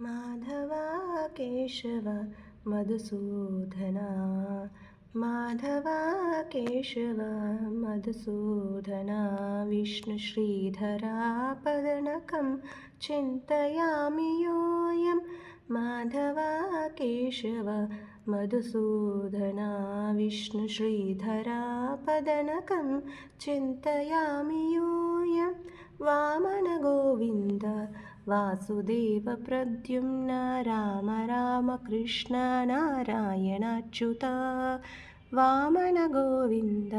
माधवा केशव मधुसूदना माधवा केशव मधुसूदना विष्णुश्रीधरा पदनकं चिन्तयामि योऽयं माधवा केशव मधुसूदना विष्णुश्रीधरा पदनकं चिन्तयामि योऽयं वामनगोविन्द वासुदेव प्रद्युम्न राम राम कृष्ण नारायणाच्युत वामन गोविन्द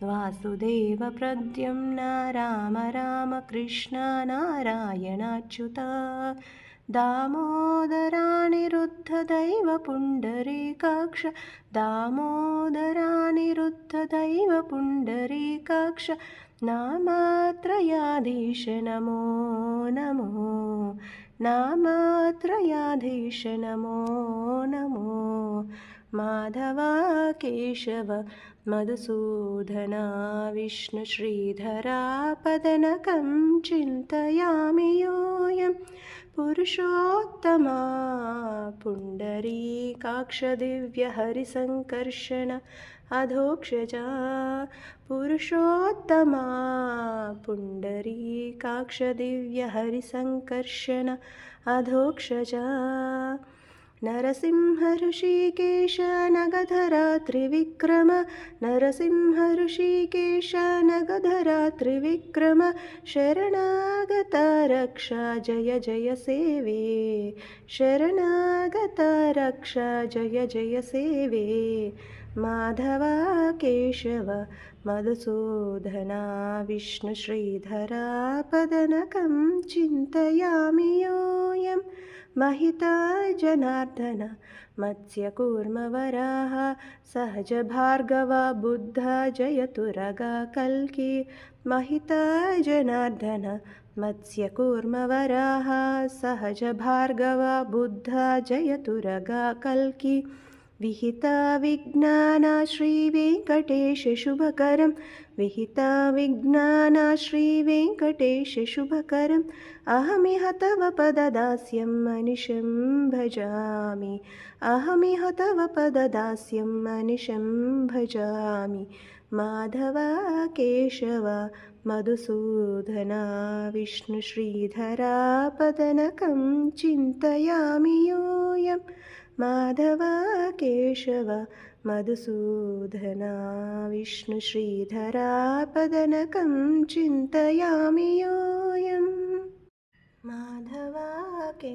वासुदेव प्रद्युम्न राम राम कृष्ण नारायणाच्युत दामोदरानिरुद्धदैव पुण्डरीकाक्ष दामोदरानिरुद्धदैव पुण्डरीकाक्ष नामत्रयाधीश नमो नमो नामत्रयाधीश नमो नमो माधवा केशव मधुसूदना विष्णुश्रीधरा पदनकं चिन्तयामि योऽयं पुरुषोत्तमा पुण्डरीकाक्ष दिव्यहरिसङ्कर्षण अधोक्षजा पुरुषोत्तमा पुण्डरीकाक्ष दिव्यहरिसङ्कर्षण अधोक्षजा नरसिंह ऋषिकेश नगधरा त्रिविक्रम नरसिंह ऋषिकेश नगधरा त्रिविक्रम शरणागत रक्षा जय जय सेवे शरणागत रक्षा जय जय सेवे माधवा केशव मधुसूदना विष्णुश्रीधरा पदनकं चिन्तयामि योऽयं महिता जनार्दन मत्स्यकूर्मवराह सहज भार्गव बुद्ध जयतु रगा कल्की महिता जनार्दन मत्स्यकूर्मवराह सहज भार्गव बुद्ध जयतु रगा कल्की विहिता विज्ञाना श्रीवेङ्कटेश शुभकरं विहिता विज्ञाना श्रीवेङ्कटेश शुभकरम् अहमिह तव पददास्यं मनिषं भजामि अहमिह तव पददास्यं मनिषं भजामि माधवा केशव मधुसूदना विष्णुश्रीधरा पदनकं चिन्तयामि योऽयं माधवा केशव मधुसूदना विष्णुश्रीधरा पदनकं चिन्तयामि योऽयं माधवा के